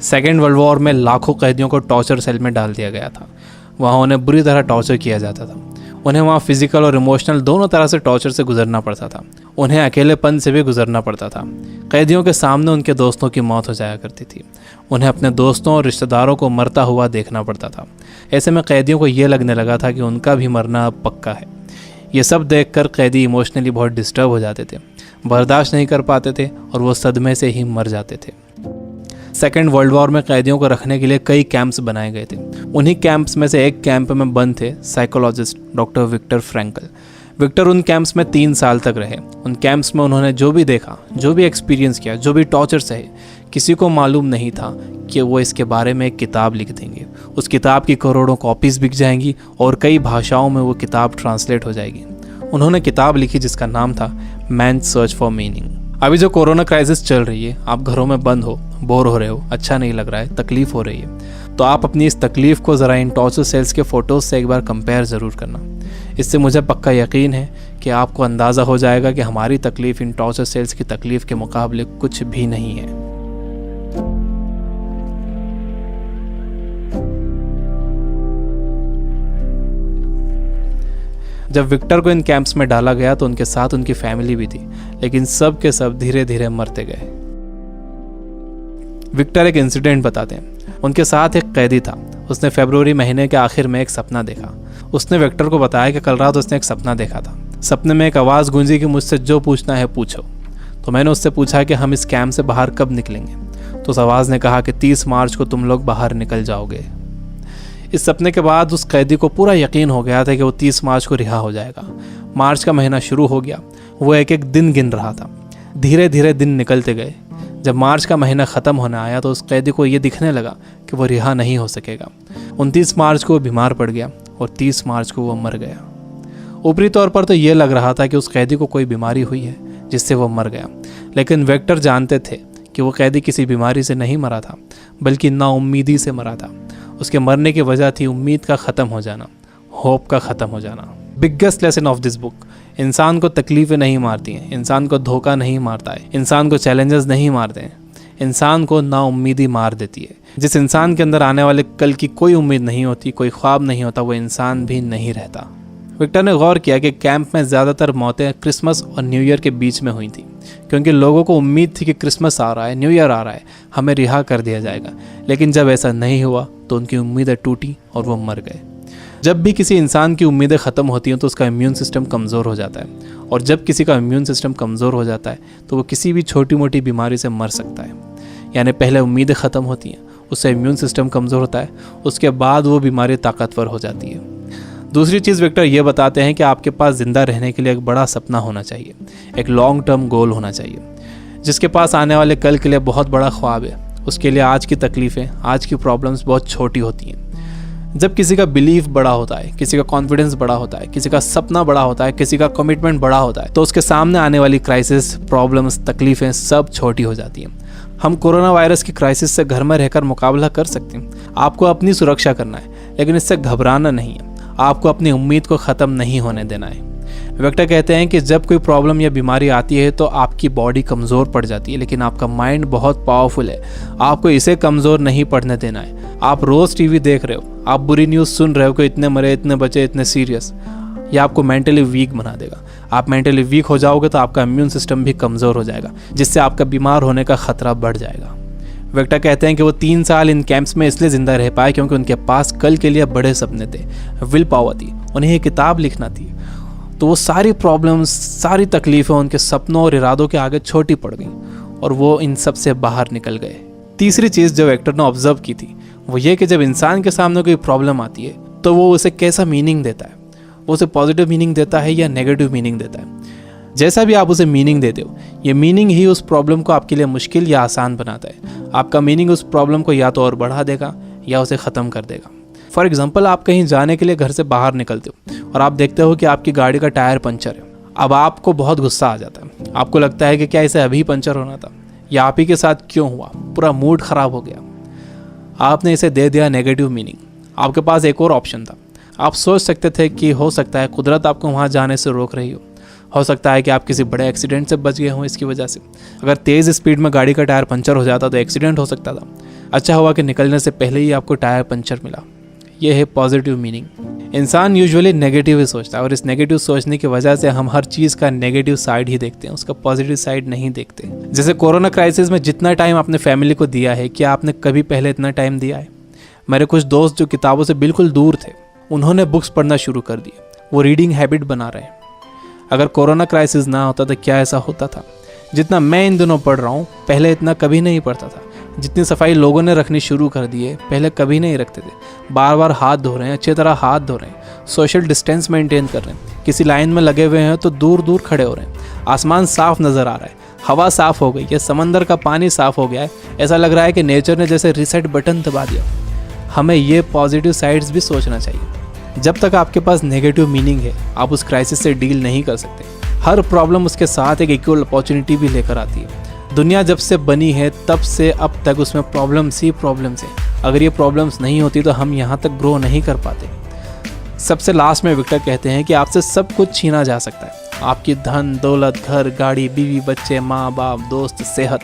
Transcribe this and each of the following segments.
Second world war में लाखों कैदियों को टॉर्चर सेल में डाल दिया गया था। वहाँ उन्हें बुरी तरह टॉर्चर किया जाता था। उन्हें वहाँ फिजिकल और इमोशनल दोनों तरह से टॉर्चर से गुजरना पड़ता था। उन्हें अकेलेपन से भी गुजरना पड़ता था। कैदियों के सामने उनके दोस्तों की मौत हो जाया करती थी। उन्हें अपने दोस्तों और रिश्तेदारों को मरता हुआ देखना पड़ता था। ऐसे में कैदियों को ये लगने लगा था कि उनका भी मरना अब पक्का है। ये सब देखकर कैदी इमोशनली बहुत डिस्टर्ब हो जाते थे, बर्दाश्त नहीं कर पाते थे और वो सदमे से ही मर जाते थे। सेकेंड वर्ल्ड वॉर में कैदियों को रखने के लिए कई कैंप्स बनाए गए थे। उन्हीं कैंप्स में से एक कैंप में बंद थे psychologist doctor Victor Frankl. Victor उन कैंप्स में 3 साल तक रहे। उन कैंप्स में उन्होंने जो भी देखा, जो भी एक्सपीरियंस किया, जो भी टॉर्चर सहे, किसी को मालूम नहीं था कि वो इसके बारे में एक किताब लिख देंगे। उस किताब की करोड़ों कॉपीज़ बिक जाएंगी और कई भाषाओं में वो किताब ट्रांसलेट हो जाएगी। उन्होंने किताब लिखी जिसका नाम था मैन सर्च फॉर मीनिंग। अभी जो कोरोना क्राइसिस चल रही है, आप घरों में बंद हो, बोर हो रहे हो, अच्छा नहीं लग रहा है, तकलीफ़ हो रही है, तो आप अपनी इस तकलीफ़ को ज़रा इन टॉर्चर सेल्स के फ़ोटोज़ से एक बार कंपेयर ज़रूर करना। इससे मुझे पक्का यकीन है कि आपको अंदाज़ा हो जाएगा कि हमारी तकलीफ़ इन टॉर्चर सेल्स की तकलीफ़ के मुकाबले कुछ भी नहीं है। जब विक्टर को इन कैंप्स में डाला गया तो उनके साथ उनकी फैमिली भी थी, लेकिन सब के सब धीरे धीरे मरते गए। विक्टर एक इंसिडेंट बताते हैं। उनके साथ एक कैदी था। उसने फरवरी महीने के आखिर में एक सपना देखा। उसने विक्टर को बताया कि कल रात उसने एक सपना देखा था। सपने में एक आवाज़ गूंजी कि मुझसे जो पूछना है पूछो। तो मैंने उससे पूछा कि हम इस कैंप से बाहर कब निकलेंगे। तो उस आवाज़ ने कहा कि 30 मार्च को तुम लोग बाहर निकल जाओगे। इस सपने के बाद उस कैदी को पूरा यकीन हो गया था कि वो 30 मार्च को रिहा हो जाएगा। मार्च का महीना शुरू हो गया। वो एक एक दिन गिन रहा था। धीरे धीरे दिन निकलते गए। जब मार्च का महीना ख़त्म होने आया तो उस कैदी को ये दिखने लगा कि वो रिहा नहीं हो सकेगा। 29 मार्च को वो बीमार पड़ गया और 30 मार्च को वो मर गया। ऊपरी तौर पर तो ये लग रहा था कि उस कैदी को कोई बीमारी हुई है जिससे वो मर गया, लेकिन विक्टर जानते थे कि वो कैदी किसी बीमारी से नहीं मरा था, बल्कि नाउम्मीदी से मरा था। उसके मरने की वजह थी उम्मीद का ख़त्म हो जाना, होप का ख़त्म हो जाना। Biggest lesson of this book, इंसान को तकलीफ़ें नहीं मारती हैं, इंसान को धोखा नहीं मारता है, इंसान को चैलेंजेस नहीं मारते हैं, इंसान को नाउम्मीदी मार देती है। जिस इंसान के अंदर आने वाले कल की कोई उम्मीद नहीं होती, कोई ख्वाब नहीं होता, वो इंसान भी नहीं रहता। विक्टर ने गौर किया कि कैंप में ज़्यादातर मौतें क्रिसमस और न्यू ईयर के बीच में हुई थी, क्योंकि लोगों को उम्मीद थी कि क्रिसमस आ रहा है, न्यू ईयर आ रहा है, हमें रिहा कर दिया जाएगा। लेकिन जब ऐसा नहीं हुआ तो उनकी उम्मीदें टूटी और वो मर गए। जब भी किसी इंसान की उम्मीदें ख़त्म होती हैं तो उसका इम्यून सिस्टम कमज़ोर हो जाता है, और जब किसी का इम्यून सिस्टम कमज़ोर हो जाता है तो वो किसी भी छोटी मोटी बीमारी से मर सकता है। यानी पहले उम्मीदें ख़त्म होती हैं, उससे इम्यून सिस्टम कमज़ोर होता है, उसके बाद वो बीमारी ताकतवर हो जाती है। दूसरी चीज़ विक्टर ये बताते हैं कि आपके पास ज़िंदा रहने के लिए एक बड़ा सपना होना चाहिए, एक लॉन्ग टर्म गोल होना चाहिए। जिसके पास आने वाले कल के लिए बहुत बड़ा ख्वाब है, उसके लिए आज की तकलीफ़ें, आज की प्रॉब्लम्स बहुत छोटी होती हैं। जब किसी का बिलीफ बड़ा होता है, किसी का कॉन्फिडेंस बड़ा होता है, किसी का सपना बड़ा होता है, किसी का कमिटमेंट बड़ा होता है, तो उसके सामने आने वाली क्राइसिस, प्रॉब्लम्स, तकलीफ़ें सब छोटी हो जाती हैं। हम कोरोना वायरस की क्राइसिस से घर में रहकर मुकाबला कर सकते हैं। आपको अपनी सुरक्षा करना है, लेकिन इससे घबराना नहीं है। आपको अपनी उम्मीद को ख़त्म नहीं होने देना है। विक्टर कहते हैं कि जब कोई प्रॉब्लम या बीमारी आती है तो आपकी बॉडी कमज़ोर पड़ जाती है, लेकिन आपका माइंड बहुत पावरफुल है। आपको इसे कमज़ोर नहीं पड़ने देना है। आप रोज़ टीवी देख रहे हो, आप बुरी न्यूज़ सुन रहे हो कि इतने मरे, इतने बचे, इतने सीरियस, यह आपको मेंटली वीक बना देगा। आप मेंटली वीक हो जाओगे तो आपका इम्यून सिस्टम भी कमज़ोर हो जाएगा, जिससे आपका बीमार होने का ख़तरा बढ़ जाएगा। विक्टर कहते हैं कि वो 3 साल इन कैंप्स में इसलिए ज़िंदा रह पाए क्योंकि उनके पास कल के लिए बड़े सपने थे, विल पावर थी, उन्हें एक किताब लिखना थी। तो वो सारी प्रॉब्लम्स, सारी तकलीफ़ें उनके सपनों और इरादों के आगे छोटी पड़ गईं और वो इन सब से बाहर निकल गए। तीसरी चीज़ जो विक्टर ने ऑब्जर्व की थी वो ये कि जब इंसान के सामने कोई प्रॉब्लम आती है तो वो उसे कैसा मीनिंग देता है। वो उसे पॉजिटिव मीनिंग देता है या नेगेटिव मीनिंग देता है। जैसा भी आप उसे मीनिंग देते हो, ये मीनिंग ही उस प्रॉब्लम को आपके लिए मुश्किल या आसान बनाता है। आपका मीनिंग उस प्रॉब्लम को या तो और बढ़ा देगा या उसे ख़त्म कर देगा। फॉर एग्जाम्पल, आप कहीं जाने के लिए घर से बाहर निकलते हो और आप देखते हो कि आपकी गाड़ी का टायर पंचर है। अब आपको बहुत गुस्सा आ जाता है। आपको लगता है कि क्या इसे अभी पंचर होना था, या आप ही के साथ क्यों हुआ, पूरा मूड ख़राब हो गया। आपने इसे दे दिया नेगेटिव मीनिंग। आपके पास एक और ऑप्शन था। आप सोच सकते थे कि हो सकता है कुदरत आपको वहाँ जाने से रोक रही हो सकता है कि आप किसी बड़े एक्सीडेंट से बच गए हों इसकी वजह से। अगर तेज़ स्पीड में गाड़ी का टायर पंचर हो जाता तो एक्सीडेंट हो सकता था। अच्छा हुआ कि निकलने से पहले ही आपको टायर पंचर मिला। यह है पॉजिटिव मीनिंग। इंसान यूजुअली नेगेटिव ही सोचता है और इस नेगेटिव सोचने की वजह से हम हर चीज़ का नेगेटिव साइड ही देखते हैं, उसका पॉजिटिव साइड नहीं देखते। जैसे कोरोना क्राइसिस में जितना टाइम आपने फैमिली को दिया है, क्या आपने कभी पहले इतना टाइम दिया है? मेरे कुछ दोस्त जो किताबों से बिल्कुल दूर थे, उन्होंने बुक्स पढ़ना शुरू कर दिए। वो रीडिंग हैबिट बना रहे हैं। अगर कोरोना क्राइसिस ना होता तो क्या ऐसा होता था? जितना मैं इन दिनों पढ़ रहा हूँ, पहले इतना कभी नहीं पढ़ता था। जितनी सफाई लोगों ने रखनी शुरू कर दी है, पहले कभी नहीं रखते थे। बार बार हाथ धो रहे हैं, अच्छी तरह हाथ धो रहे हैं, सोशल डिस्टेंस मेंटेन कर रहे हैं। किसी लाइन में लगे हुए हैं तो दूर दूर खड़े हो रहे हैं। आसमान साफ नज़र आ रहा है, हवा साफ हो गई है, समंदर का पानी साफ हो गया है। ऐसा लग रहा है कि नेचर ने जैसे रीसेट बटन दबा दिया। हमें ये पॉजिटिव साइड्स भी सोचना चाहिए। जब तक आपके पास नेगेटिव मीनिंग है, आप उस क्राइसिस से डील नहीं कर सकते। हर प्रॉब्लम उसके साथ एक इक्वल अपॉर्चुनिटी भी लेकर आती है। दुनिया जब से बनी है तब से अब तक उसमें प्रॉब्लम्स ही प्रॉब्लम्स है। अगर ये प्रॉब्लम्स नहीं होती तो हम यहाँ तक ग्रो नहीं कर पाते। सबसे लास्ट में विक्टर कहते हैं कि आपसे सब कुछ छीना जा सकता है, आपकी धन दौलत, घर, गाड़ी, बीवी, बच्चे, माँ बाप, दोस्त, सेहत,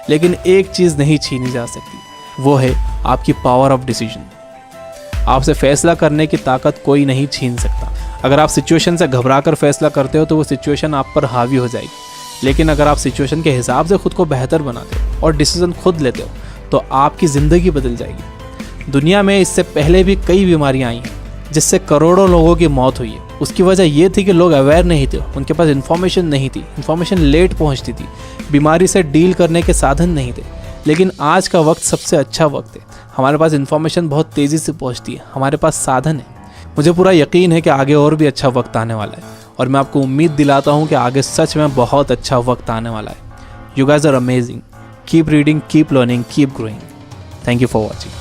लेकिन एक चीज़ नहीं छीनी जा सकती, वो है आपकी पावर ऑफ डिसीजन। आपसे फैसला करने की ताकत कोई नहीं छीन सकता। अगर आप सिचुएशन से घबरा कर फैसला करते हो तो वो सिचुएशन आप पर हावी हो जाएगी, लेकिन अगर आप सिचुएशन के हिसाब से खुद को बेहतर बनाते हो और डिसीजन खुद लेते हो तो आपकी ज़िंदगी बदल जाएगी। दुनिया में इससे पहले भी कई बीमारियां आई हैं जिससे करोड़ों लोगों की मौत हुई है। उसकी वजह ये थी कि लोग अवेयर नहीं थे, उनके पास इन्फॉर्मेशन नहीं थी, इन्फॉर्मेशन लेट पहुंचती थी, बीमारी से डील करने के साधन नहीं थे। लेकिन आज का वक्त सबसे अच्छा वक्त है। हमारे पास इन्फॉर्मेशन बहुत तेज़ी से पहुंचती है, हमारे पास साधन है। मुझे पूरा यकीन है कि आगे और भी अच्छा वक्त आने वाला है और मैं आपको उम्मीद दिलाता हूँ कि आगे सच में बहुत अच्छा वक्त आने वाला है। You guys are amazing. Keep reading, keep learning, keep growing. Thank you for watching.